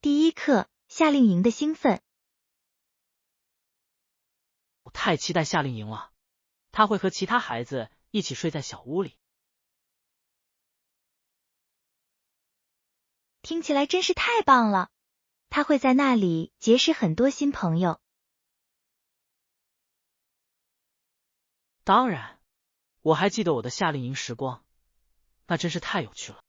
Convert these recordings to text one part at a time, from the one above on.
第一课，夏令营的兴奋。我太期待夏令营了，他会和其他孩子一起睡在小屋里。听起来真是太棒了，他会在那里结识很多新朋友。当然，我还记得我的夏令营时光，那真是太有趣了。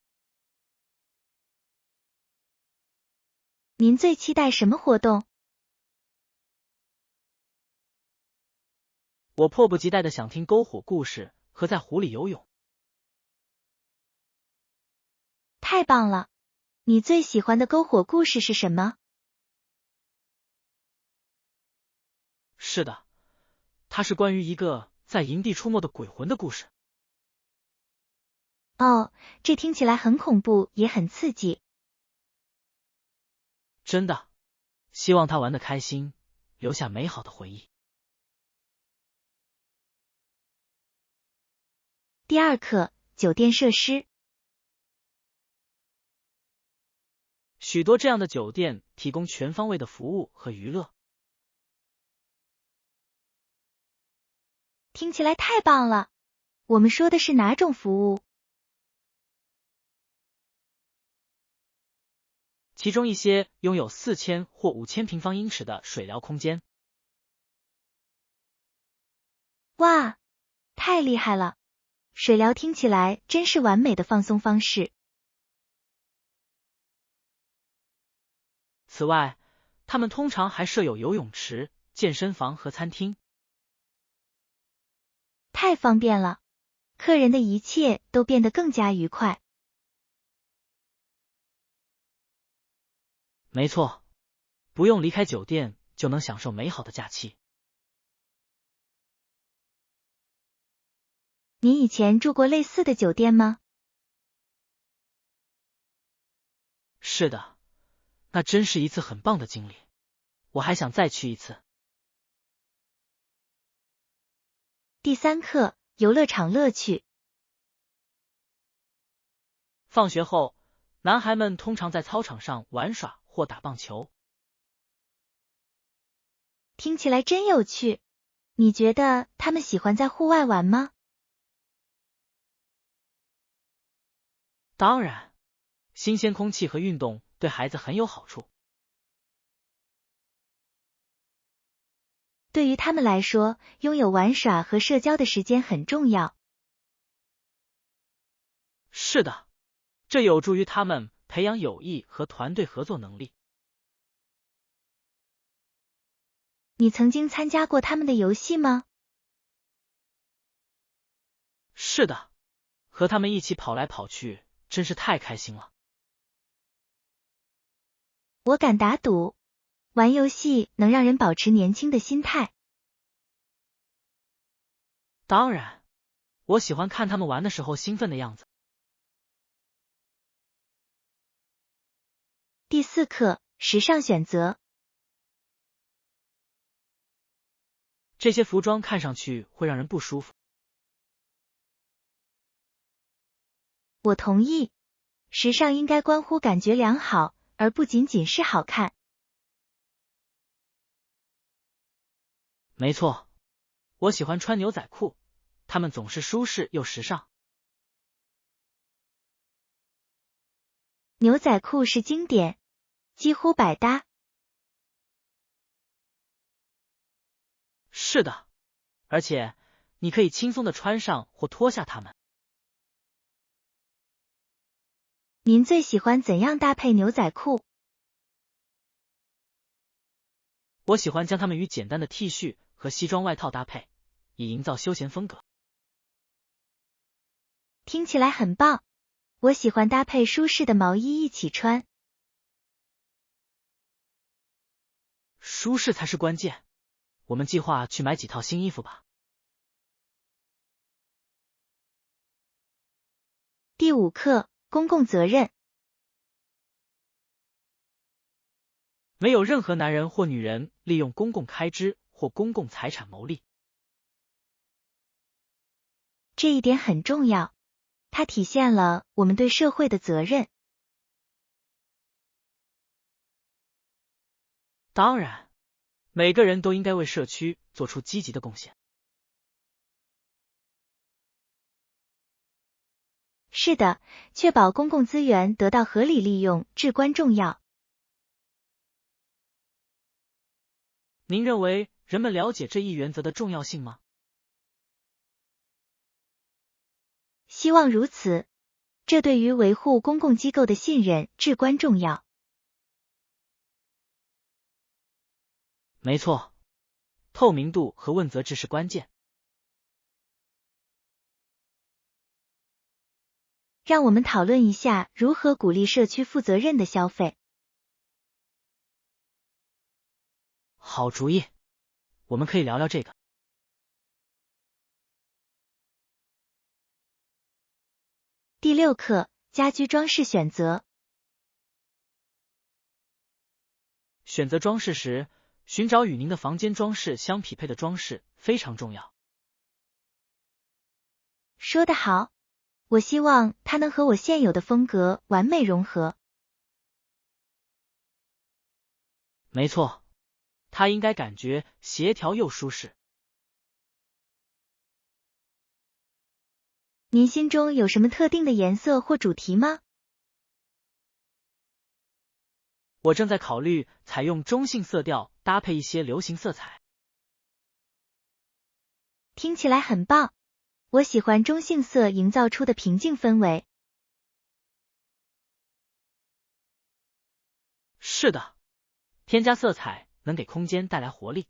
您最期待什么活动？我迫不及待的想听篝火故事和在湖里游泳。太棒了！你最喜欢的篝火故事是什么？是的，它是关于一个在营地出没的鬼魂的故事。哦，这听起来很恐怖，也很刺激。真的，希望他玩得开心，留下美好的回忆。第二课，酒店设施。许多这样的酒店提供全方位的服务和娱乐。听起来太棒了！我们说的是哪种服务？其中一些拥有4000或5000平方英尺的水疗空间。哇，太厉害了！水疗听起来真是完美的放松方式。此外，他们通常还设有游泳池、健身房和餐厅。太方便了，客人的一切都变得更加愉快。没错，不用离开酒店就能享受美好的假期。你以前住过类似的酒店吗？是的，那真是一次很棒的经历，我还想再去一次。第三课，游乐场乐趣。放学后，男孩们通常在操场上玩耍或打棒球。听起来真有趣。你觉得他们喜欢在户外玩吗？当然，新鲜空气和运动对孩子很有好处。对于他们来说，拥有玩耍和社交的时间很重要。是的，这有助于他们培养友谊和团队合作能力。你曾经参加过他们的游戏吗？是的，和他们一起跑来跑去，真是太开心了。我敢打赌，玩游戏能让人保持年轻的心态。当然，我喜欢看他们玩的时候兴奋的样子。第四课，时尚选择。这些服装看上去会让人不舒服。我同意，时尚应该关乎感觉良好，而不仅仅是好看。没错，我喜欢穿牛仔裤，它们总是舒适又时尚。牛仔裤是经典，几乎百搭。是的，而且你可以轻松的穿上或脱下它们。您最喜欢怎样搭配牛仔裤？我喜欢将它们与简单的 T 恤和西装外套搭配，以营造休闲风格。听起来很棒，我喜欢搭配舒适的毛衣一起穿。舒适才是关键，我们计划去买几套新衣服吧。第五课，公共责任。没有任何男人或女人利用公共开支或公共财产牟利。这一点很重要，它体现了我们对社会的责任。当然，每个人都应该为社区做出积极的贡献。是的，确保公共资源得到合理利用至关重要。您认为人们了解这一原则的重要性吗？希望如此，这对于维护公共机构的信任至关重要。没错，透明度和问责制是关键。让我们讨论一下如何鼓励社区负责任的消费。好主意，我们可以聊聊这个。第6课，家居装饰选择。选择装饰时，寻找与您的房间装饰相匹配的装饰非常重要。说得好，我希望它能和我现有的风格完美融合。没错，它应该感觉协调又舒适。您心中有什么特定的颜色或主题吗？我正在考虑采用中性色调搭配一些流行色彩。听起来很棒，我喜欢中性色营造出的平静氛围。是的，添加色彩能给空间带来活力。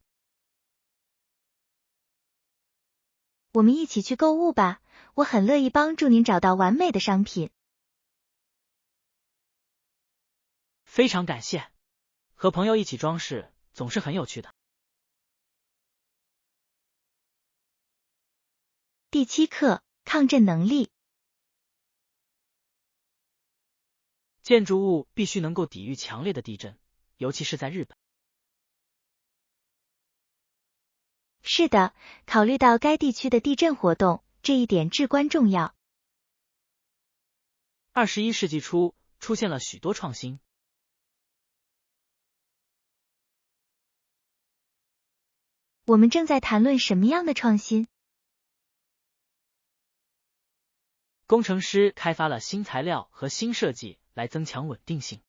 我们一起去购物吧，我很乐意帮助您找到完美的商品。非常感谢，和朋友一起装饰总是很有趣的。第7课，抗震能力。建筑物必须能够抵御强烈的地震，尤其是在日本。是的，考虑到该地区的地震活动，这一点至关重要。21世纪初出现了许多创新。我们正在谈论什么样的创新？工程师开发了新材料和新设计来增强稳定性。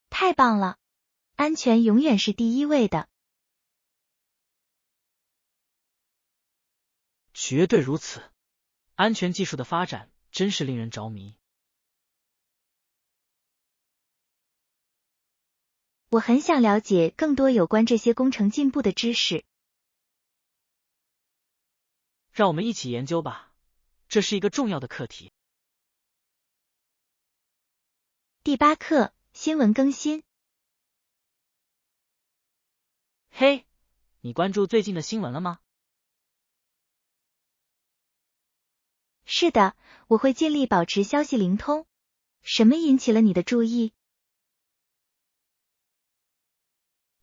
太棒了！安全永远是第一位的。绝对如此，安全技术的发展真是令人着迷。我很想了解更多有关这些工程进步的知识。让我们一起研究吧，这是一个重要的课题。第8课，新闻更新。嘿，你关注最近的新闻了吗？是的，我会尽力保持消息灵通。什么引起了你的注意？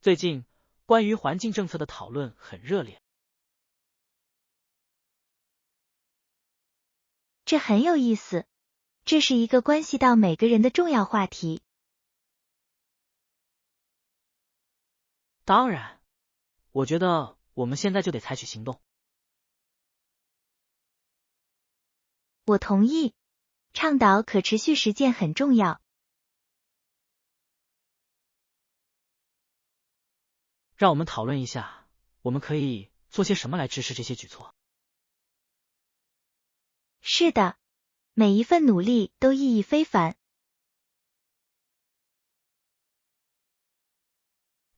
最近关于环境政策的讨论很热烈。这很有意思，这是一个关系到每个人的重要话题。当然，我觉得我们现在就得采取行动。我同意，倡导可持续实践很重要。让我们讨论一下，我们可以做些什么来支持这些举措。是的，每一份努力都意义非凡。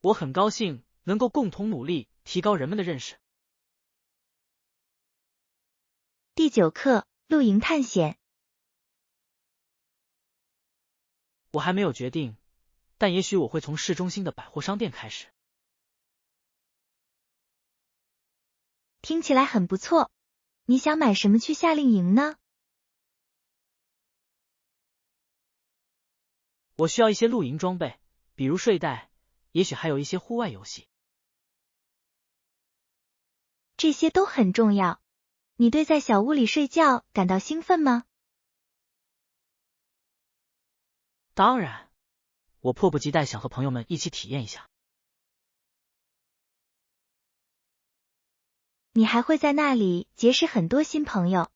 我很高兴能够共同努力，提高人们的认识。第9课，露营探险。我还没有决定，但也许我会从市中心的百货商店开始。听起来很不错。你想买什么去夏令营呢？我需要一些露营装备，比如睡袋，也许还有一些户外游戏。这些都很重要。你对在小屋里睡觉感到兴奋吗？当然，我迫不及待想和朋友们一起体验一下。你还会在那里结识很多新朋友。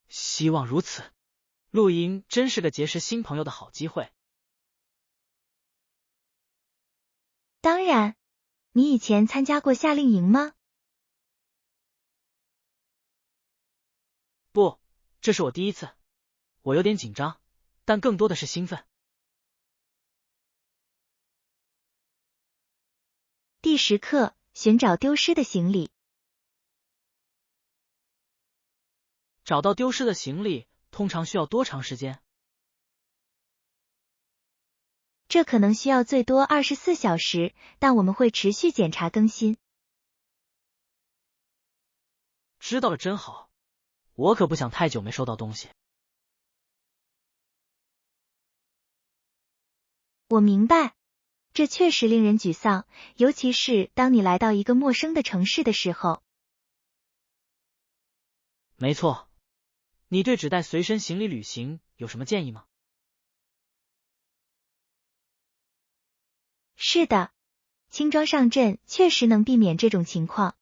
希望如此。露营真是个结识新朋友的好机会。当然，你以前参加过夏令营吗？不，这是我第一次。我有点紧张，但更多的是兴奋。第10课，寻找丢失的行李。找到丢失的行李通常需要多长时间？这可能需要最多24小时，但我们会持续检查更新。知道了真好，我可不想太久没收到东西。我明白，这确实令人沮丧，尤其是当你来到一个陌生的城市的时候。没错，你对只带随身行李旅行有什么建议吗？是的，轻装上阵确实能避免这种情况。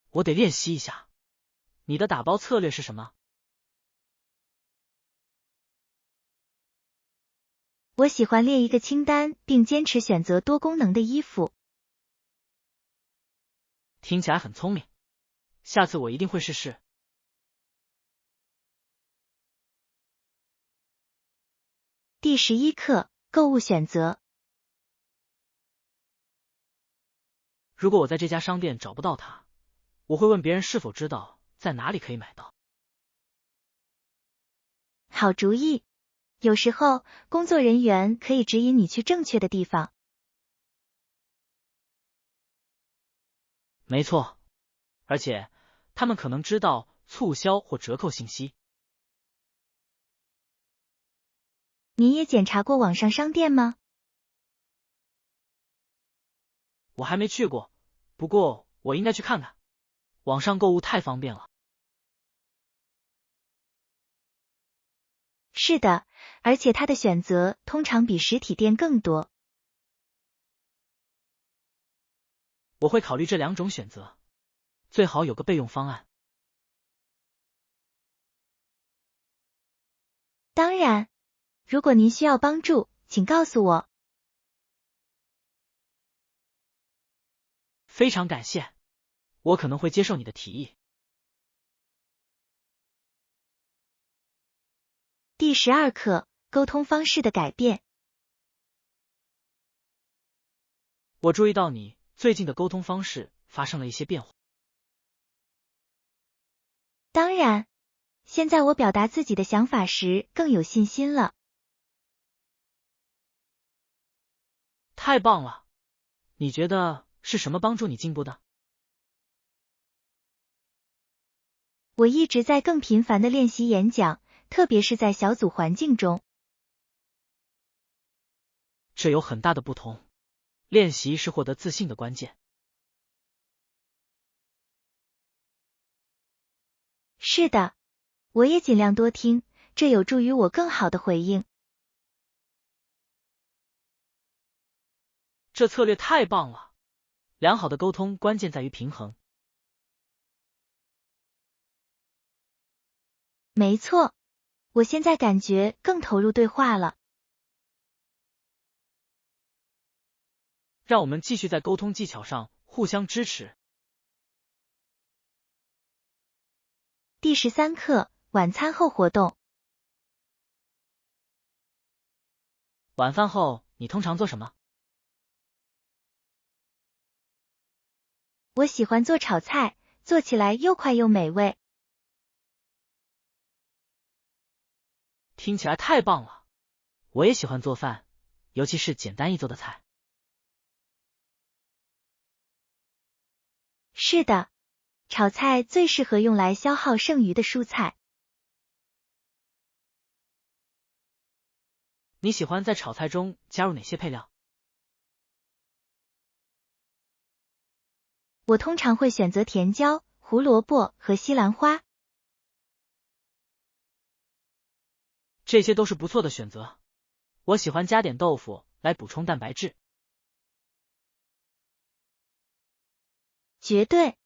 我得练习一下。你的打包策略是什么？我喜欢列一个清单，并坚持选择多功能的衣服。听起来很聪明，下次我一定会试试。第11课，购物选择。如果我在这家商店找不到它，我会问别人是否知道在哪里可以买到。好主意，有时候工作人员可以指引你去正确的地方。没错，而且他们可能知道促销或折扣信息。你也检查过网上商店吗？我还没去过，不过我应该去看看。网上购物太方便了。是的，而且它的选择通常比实体店更多。我会考虑这2种选择，最好有个备用方案。当然，如果您需要帮助，请告诉我。非常感谢，我可能会接受你的提议。第12课，沟通方式的改变。我注意到你最近的沟通方式发生了一些变化。当然，现在我表达自己的想法时更有信心了。太棒了！你觉得是什么帮助你进步的？我一直在更频繁地练习演讲，特别是在小组环境中。这有很大的不同。练习是获得自信的关键。是的，我也尽量多听，这有助于我更好的回应。这策略太棒了！良好的沟通关键在于平衡。没错，我现在感觉更投入对话了。让我们继续在沟通技巧上互相支持。第13课，晚餐后活动。晚饭后你通常做什么？我喜欢做炒菜，做起来又快又美味。听起来太棒了！我也喜欢做饭，尤其是简单易做的菜。是的，炒菜最适合用来消耗剩余的蔬菜。你喜欢在炒菜中加入哪些配料？我通常会选择甜椒、胡萝卜和西兰花。这些都是不错的选择。我喜欢加点豆腐来补充蛋白质。绝对，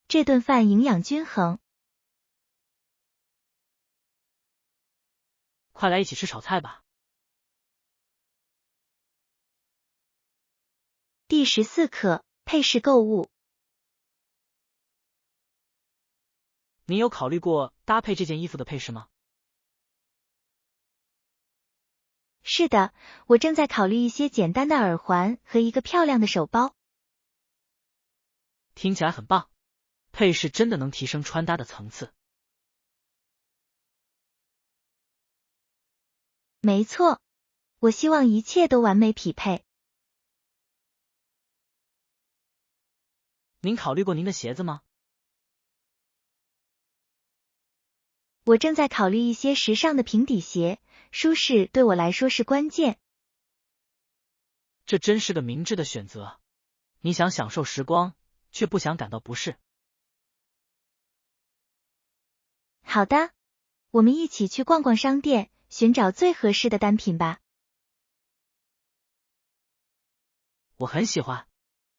这顿饭营养均衡。快来一起吃炒菜吧。第14课，配饰购物。你有考虑过搭配这件衣服的配饰吗？是的，我正在考虑一些简单的耳环和一个漂亮的手包。听起来很棒，配饰真的能提升穿搭的层次。没错，我希望一切都完美匹配。您考虑过您的鞋子吗？我正在考虑一些时尚的平底鞋，舒适对我来说是关键。这真是个明智的选择。你想享受时光，却不想感到不适。好的，我们一起去逛逛商店，寻找最合适的单品吧。我很喜欢，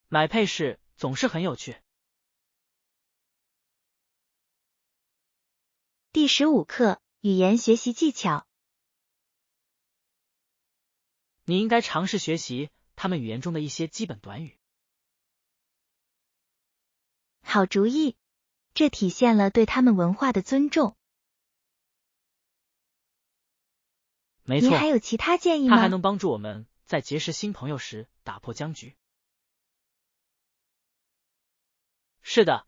买配饰总是很有趣。第15课，语言学习技巧。你应该尝试学习他们语言中的一些基本短语。好主意，这体现了对他们文化的尊重。没错，您还有其他建议吗？它还能帮助我们在结识新朋友时打破僵局。是的，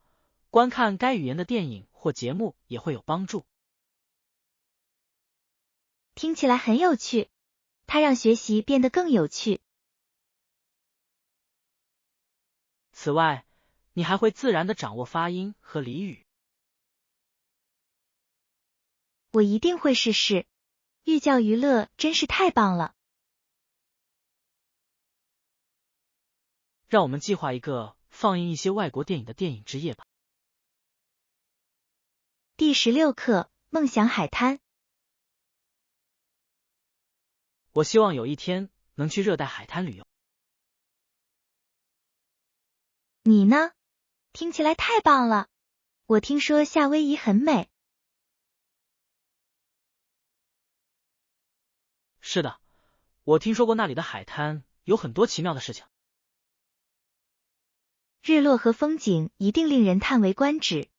观看该语言的电影或节目也会有帮助。听起来很有趣，它让学习变得更有趣。此外，你还会自然地掌握发音和俚语。我一定会试试。寓教于乐真是太棒了。让我们计划一个放映一些外国电影的电影之夜吧。第16课，梦想海滩。我希望有一天能去热带海滩旅游。你呢？听起来太棒了。我听说夏威夷很美。是的，我听说过那里的海滩有很多奇妙的事情。日落和风景一定令人叹为观止。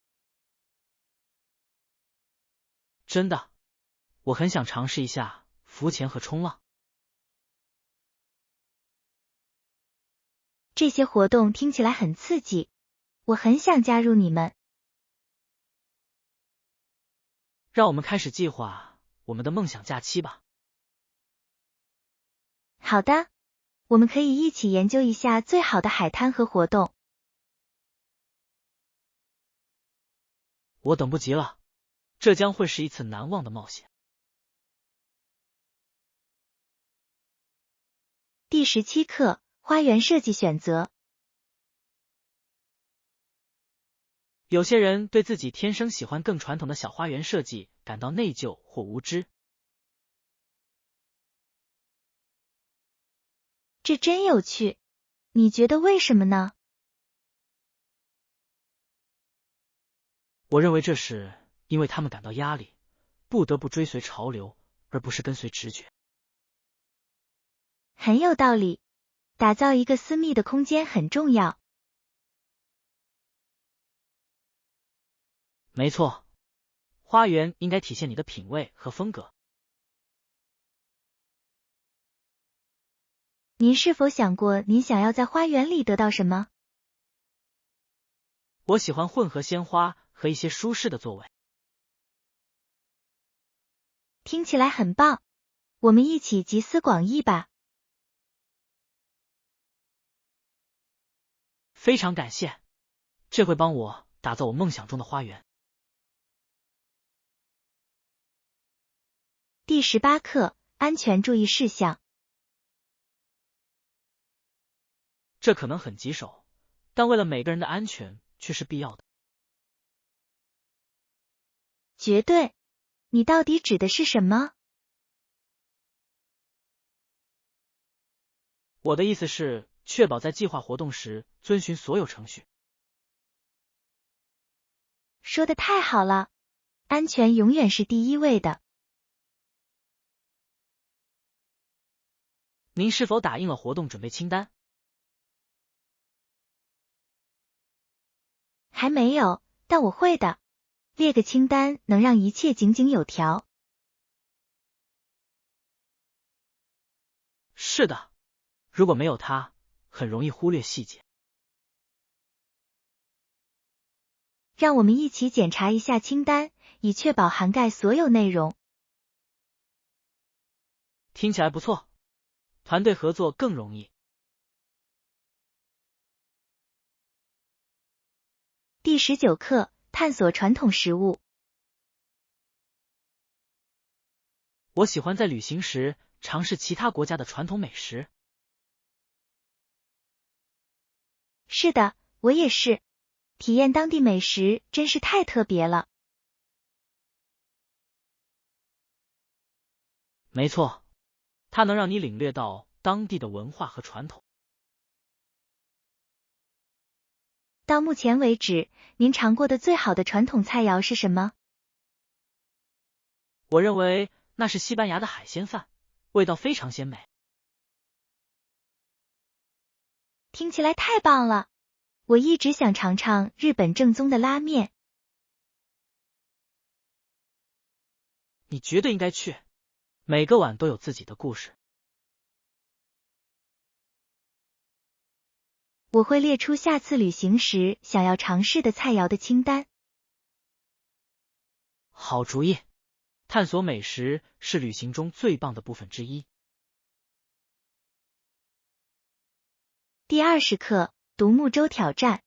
真的，我很想尝试一下浮潜和冲浪。这些活动听起来很刺激，我很想加入你们。让我们开始计划我们的梦想假期吧。好的，我们可以一起研究一下最好的海滩和活动。我等不及了，这将会是一次难忘的冒险。第17课，花园设计选择。有些人对自己天生喜欢更传统的小花园设计感到内疚或无知。这真有趣，你觉得为什么呢？我认为这是因为他们感到压力，不得不追随潮流，而不是跟随直觉。很有道理，打造一个私密的空间很重要。没错，花园应该体现你的品味和风格。您是否想过您想要在花园里得到什么？我喜欢混合鲜花和一些舒适的座位。听起来很棒，我们一起集思广益吧。非常感谢，这会帮我打造我梦想中的花园。第18课，安全注意事项。这可能很棘手，但为了每个人的安全却是必要的。绝对，你到底指的是什么？我的意思是，确保在计划活动时遵循所有程序。说得太好了，安全永远是第一位的。您是否打印了活动准备清单？还没有，但我会的。列个清单能让一切井井有条。是的，如果没有它，很容易忽略细节。让我们一起检查一下清单，以确保涵盖所有内容。听起来不错，团队合作更容易。第19课，探索传统食物。我喜欢在旅行时尝试其他国家的传统美食。是的，我也是。体验当地美食真是太特别了。没错，它能让你领略到当地的文化和传统。到目前为止，您尝过的最好的传统菜肴是什么？我认为那是西班牙的海鲜饭，味道非常鲜美。听起来太棒了！我一直想尝尝日本正宗的拉面。你绝对应该去，每个碗都有自己的故事。我会列出下次旅行时想要尝试的菜肴的清单。好主意，探索美食是旅行中最棒的部分之一。第20课，独木舟挑战。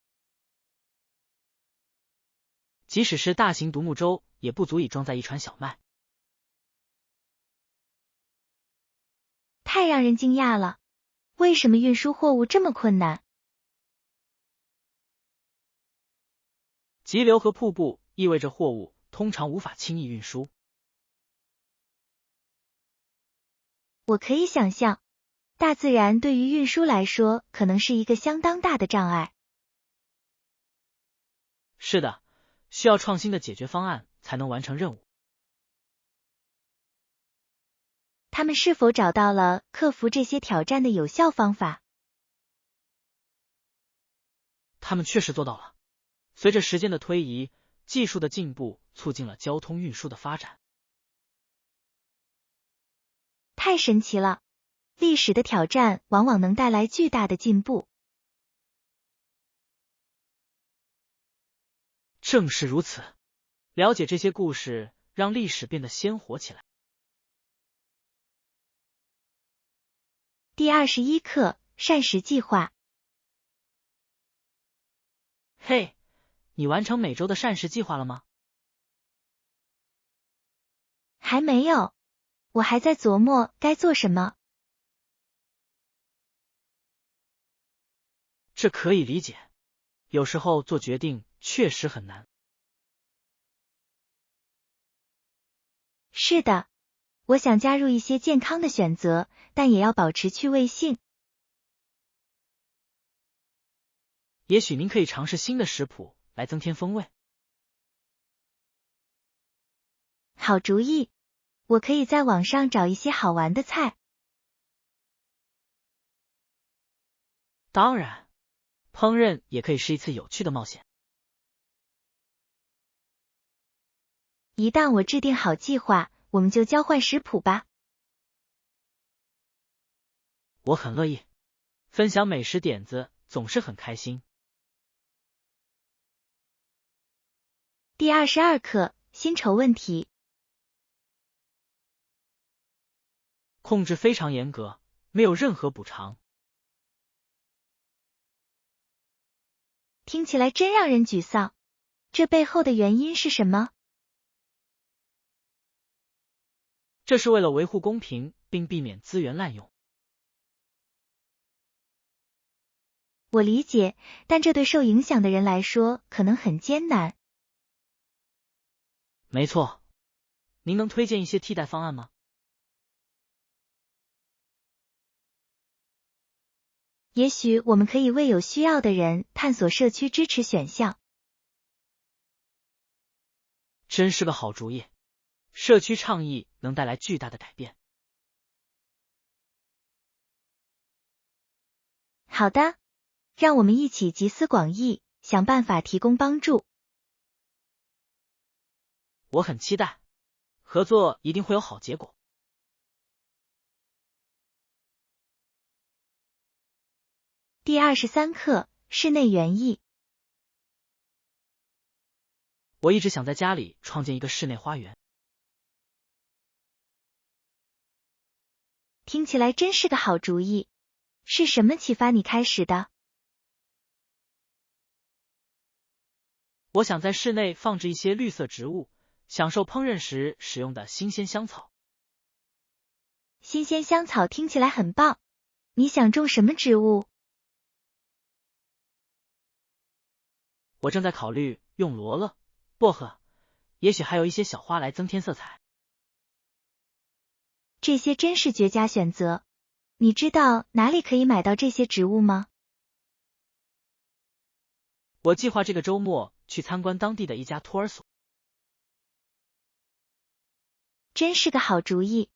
即使是大型独木舟，也不足以装载一船小麦。太让人惊讶了！为什么运输货物这么困难？急流和瀑布意味着货物通常无法轻易运输。我可以想象，大自然对于运输来说可能是一个相当大的障碍。是的，需要创新的解决方案才能完成任务。他们是否找到了克服这些挑战的有效方法？他们确实做到了。随着时间的推移，技术的进步促进了交通运输的发展。太神奇了！历史的挑战往往能带来巨大的进步。正是如此，了解这些故事，让历史变得鲜活起来。第21课，膳食计划。嘿，你完成每周的膳食计划了吗？还没有，我还在琢磨该做什么。这可以理解，有时候做决定确实很难。是的，我想加入一些健康的选择，但也要保持趣味性。也许您可以尝试新的食谱来增添风味。好主意，我可以在网上找一些好玩的菜。当然，烹饪也可以是一次有趣的冒险。一旦我制定好计划，我们就交换食谱吧。我很乐意，分享美食点子总是很开心。第22课，薪酬问题。控制非常严格，没有任何补偿。听起来真让人沮丧。这背后的原因是什么？这是为了维护公平并避免资源滥用。我理解，但这对受影响的人来说可能很艰难。没错，您能推荐一些替代方案吗？也许我们可以为有需要的人探索社区支持选项。真是个好主意，社区倡议能带来巨大的改变。好的，让我们一起集思广益，想办法提供帮助。我很期待，合作一定会有好结果。第23课，室内园艺。我一直想在家里创建一个室内花园。听起来真是个好主意，是什么启发你开始的？我想在室内放置一些绿色植物，享受烹饪时使用的新鲜香草。新鲜香草听起来很棒，你想种什么植物？我正在考虑用罗勒、薄荷，也许还有一些小花来增添色彩。这些真是绝佳选择。你知道哪里可以买到这些植物吗？我计划这个周末去参观当地的一家托儿所。真是个好主意，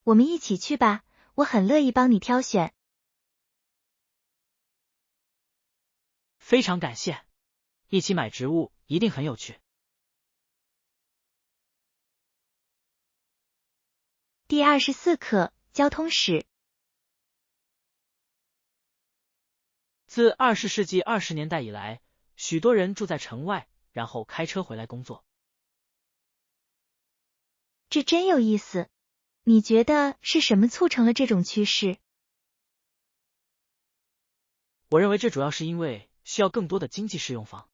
我们一起去吧，我很乐意帮你挑选。非常感谢，一起买植物一定很有趣。第24课，交通史。自20世纪20年代以来，许多人住在城外，然后开车回来工作。这真有意思。你觉得是什么促成了这种趋势？我认为这主要是因为需要更多的经济适用房。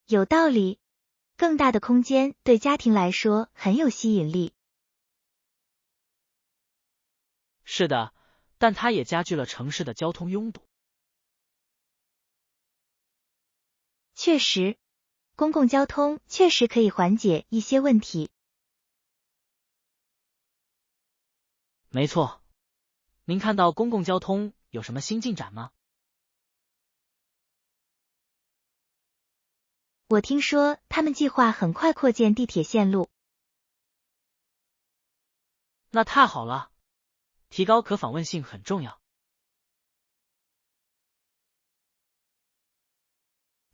有道理，更大的空间对家庭来说很有吸引力。是的，但它也加剧了城市的交通拥堵。确实，公共交通确实可以缓解一些问题。没错，您看到公共交通有什么新进展吗？我听说他们计划很快扩建地铁线路。那太好了，提高可访问性很重要。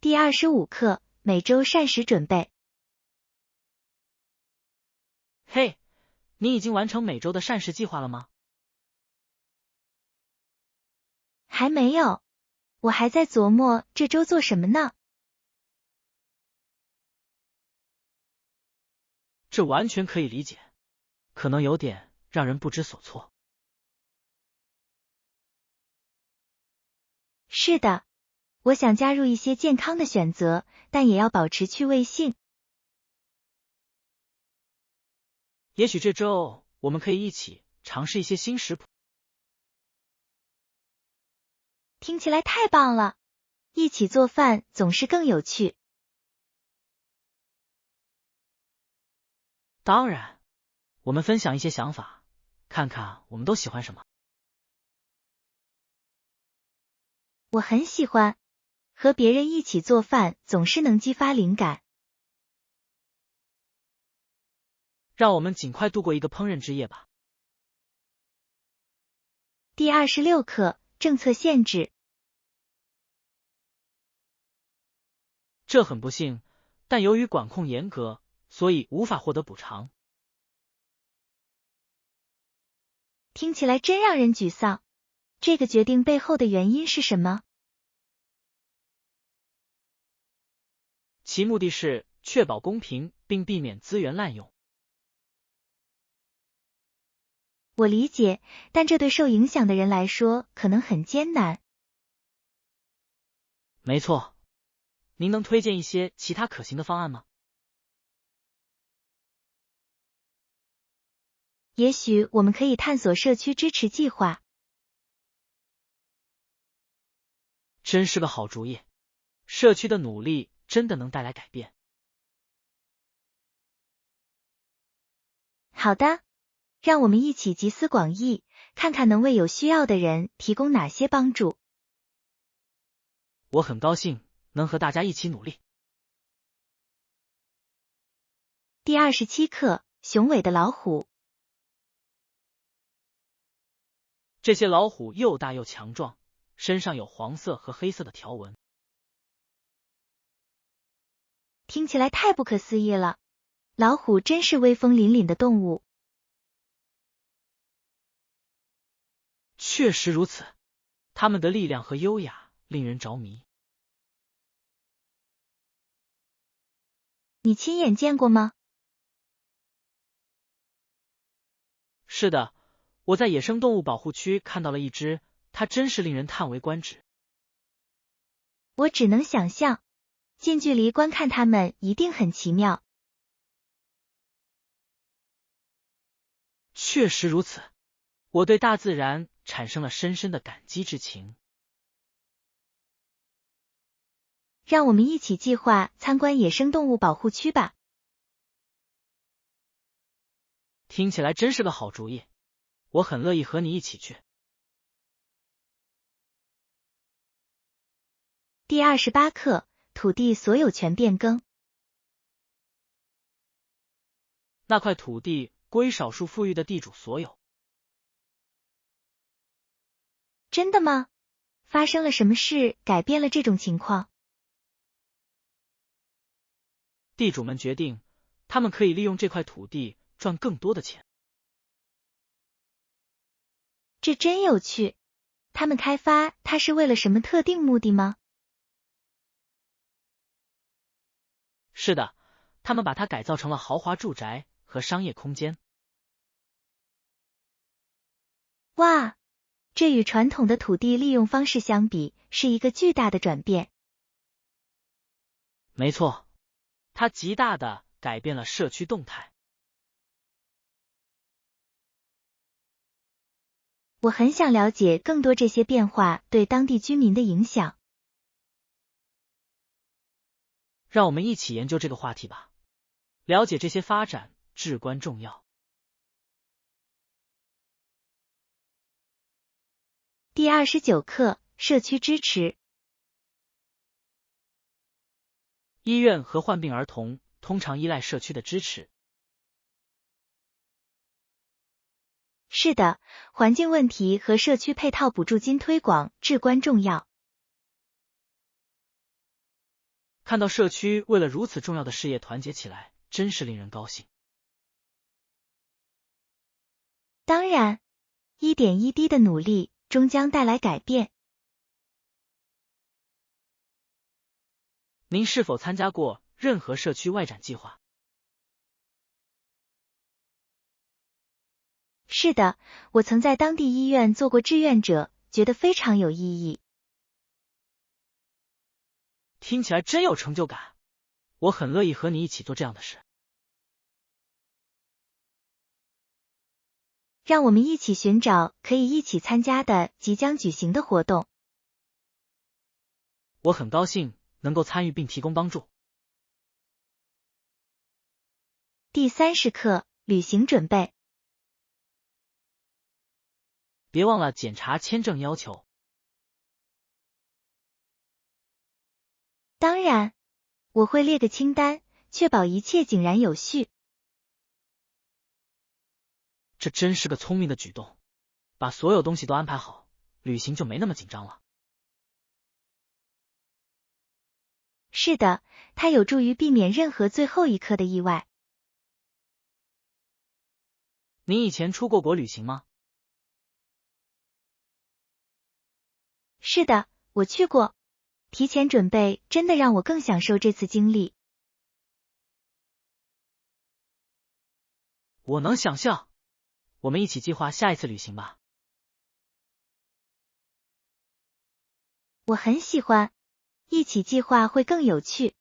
第25课，每周膳食准备。嘿，你已经完成每周的膳食计划了吗？还没有，我还在琢磨这周做什么呢。这完全可以理解，可能有点让人不知所措。是的，我想加入一些健康的选择，但也要保持趣味性。也许这周我们可以一起尝试一些新食谱。听起来太棒了，一起做饭总是更有趣。当然，我们分享一些想法，看看我们都喜欢什么。我很喜欢和别人一起做饭，总是能激发灵感。让我们尽快度过一个烹饪之夜吧。第26课，政策限制。这很不幸，但由于管控严格，所以无法获得补偿。听起来真让人沮丧。这个决定背后的原因是什么？其目的是确保公平并避免资源滥用。我理解，但这对受影响的人来说可能很艰难。没错，您能推荐一些其他可行的方案吗？也许我们可以探索社区支持计划。真是个好主意，社区的努力真的能带来改变。好的，让我们一起集思广益，看看能为有需要的人提供哪些帮助。我很高兴能和大家一起努力。第27课，雄伟的老虎。这些老虎又大又强壮，身上有黄色和黑色的条纹。听起来太不可思议了，老虎真是威风凛凛的动物。确实如此，它们的力量和优雅令人着迷。你亲眼见过吗？是的，我在野生动物保护区看到了一只，它真是令人叹为观止。我只能想象，近距离观看它们一定很奇妙。确实如此，我对大自然产生了深深的感激之情。让我们一起计划参观野生动物保护区吧。听起来真是个好主意，我很乐意和你一起去。第28课，土地所有权变更。那块土地归少数富裕的地主所有。真的吗？发生了什么事改变了这种情况？地主们决定，他们可以利用这块土地赚更多的钱。这真有趣。他们开发它是为了什么特定目的吗？是的，他们把它改造成了豪华住宅和商业空间。哇，这与传统的土地利用方式相比，是一个巨大的转变。没错，它极大地改变了社区动态。我很想了解更多这些变化对当地居民的影响。让我们一起研究这个话题吧，了解这些发展至关重要。第29课，社区支持。医院和患病儿童通常依赖社区的支持。是的，环境问题和社区配套补助金推广至关重要。看到社区为了如此重要的事业团结起来，真是令人高兴。当然，一点一滴的努力终将带来改变。您是否参加过任何社区外展计划？是的，我曾在当地医院做过志愿者，觉得非常有意义。听起来真有成就感，我很乐意和你一起做这样的事。让我们一起寻找可以一起参加的即将举行的活动。我很高兴能够参与并提供帮助。第30课，旅行准备。别忘了检查签证要求。当然，我会列个清单，确保一切井然有序。这真是个聪明的举动，把所有东西都安排好，旅行就没那么紧张了。是的，它有助于避免任何最后一刻的意外。你以前出过国旅行吗？是的，我去过。提前准备真的让我更享受这次经历。我能想象。我们一起计划下一次旅行吧。我很喜欢，一起计划会更有趣。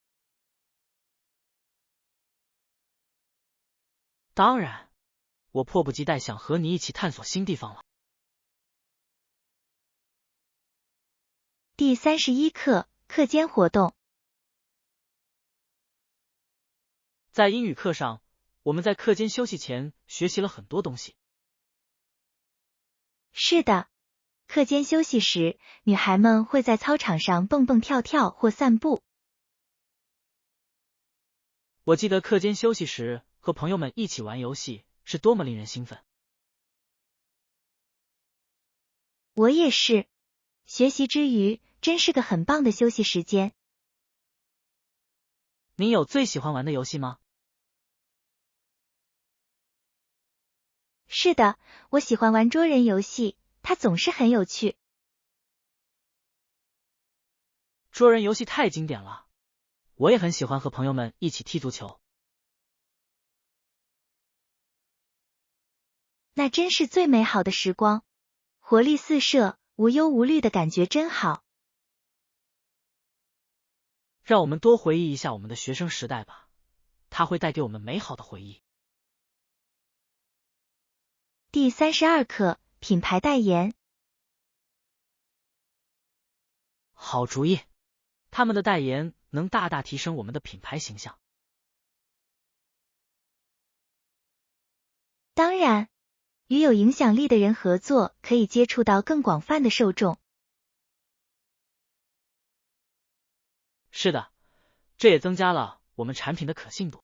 当然，我迫不及待想和你一起探索新地方了。第31课，课间活动。在英语课上，我们在课间休息前学习了很多东西。是的，课间休息时，女孩们会在操场上蹦蹦跳跳或散步。我记得课间休息时和朋友们一起玩游戏是多么令人兴奋。我也是，学习之余真是个很棒的休息时间。您有最喜欢玩的游戏吗？是的，我喜欢玩捉人游戏，它总是很有趣。捉人游戏太经典了，我也很喜欢和朋友们一起踢足球。那真是最美好的时光，活力四射，无忧无虑的感觉真好。让我们多回忆一下我们的学生时代吧，它会带给我们美好的回忆。第32课，品牌代言。好主意，他们的代言能大大提升我们的品牌形象。当然，与有影响力的人合作，可以接触到更广泛的受众。是的，这也增加了我们产品的可信度。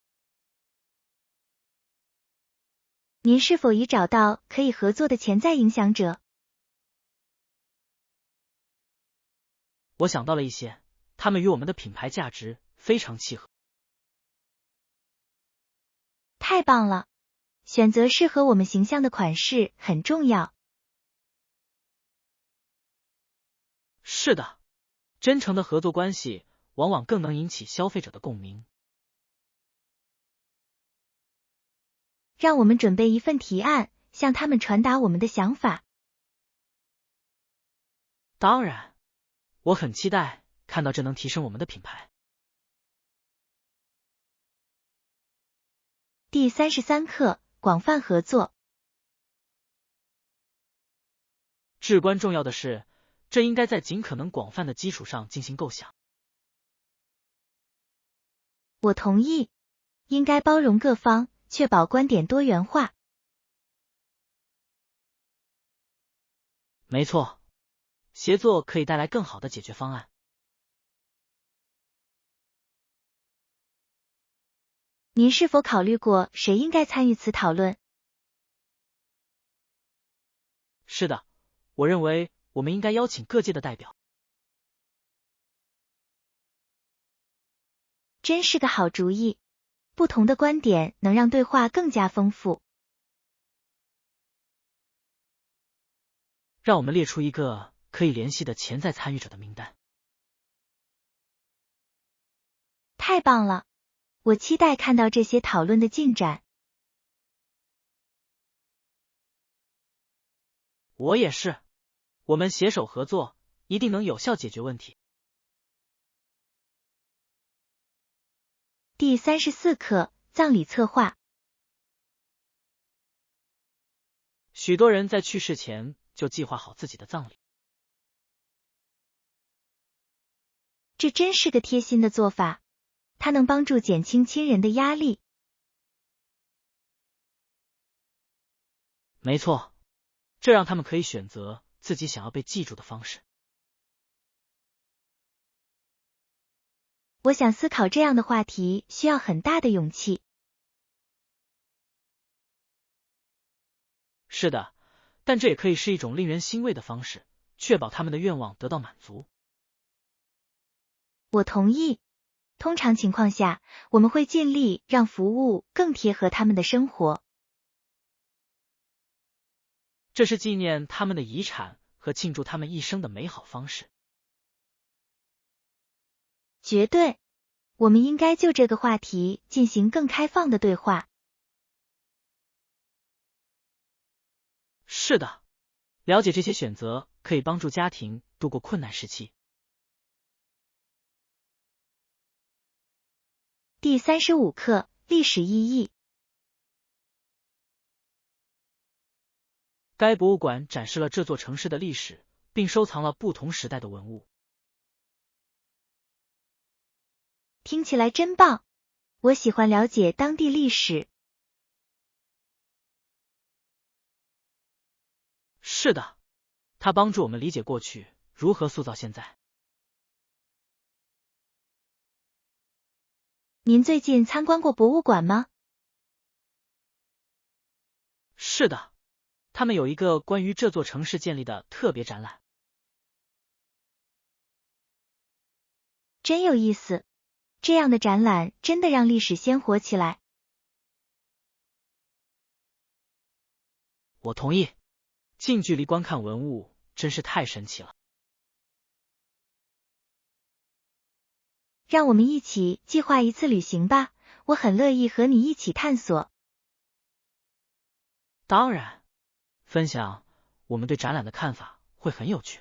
您是否已找到可以合作的潜在影响者？我想到了一些，他们与我们的品牌价值非常契合。太棒了！选择适合我们形象的款式很重要。是的，真诚的合作关系往往更能引起消费者的共鸣。让我们准备一份提案，向他们传达我们的想法。当然，我很期待看到这能提升我们的品牌。第33课，广泛合作。至关重要的是，这应该在尽可能广泛的基础上进行构想。我同意，应该包容各方，确保观点多元化。没错，协作可以带来更好的解决方案。您是否考虑过谁应该参与此讨论？是的，我认为我们应该邀请各界的代表。真是个好主意，不同的观点能让对话更加丰富。让我们列出一个可以联系的潜在参与者的名单。太棒了！我期待看到这些讨论的进展。我也是，我们携手合作，一定能有效解决问题。第34课，葬礼策划。许多人在去世前就计划好自己的葬礼。这真是个贴心的做法，它能帮助减轻亲人的压力。没错，这让他们可以选择自己想要被记住的方式。我想思考这样的话题需要很大的勇气。是的，但这也可以是一种令人欣慰的方式，确保他们的愿望得到满足。我同意。通常情况下，我们会尽力让服务更贴合他们的生活。这是纪念他们的遗产和庆祝他们一生的美好方式。绝对，我们应该就这个话题进行更开放的对话。是的，了解这些选择可以帮助家庭度过困难时期。第35课，历史意义。该博物馆展示了这座城市的历史，并收藏了不同时代的文物。听起来真棒！我喜欢了解当地历史。是的，它帮助我们理解过去如何塑造现在。您最近参观过博物馆吗？是的，他们有一个关于这座城市建立的特别展览。真有意思，这样的展览真的让历史鲜活起来。我同意，近距离观看文物真是太神奇了。让我们一起计划一次旅行吧，我很乐意和你一起探索。当然，分享我们对展览的看法会很有趣。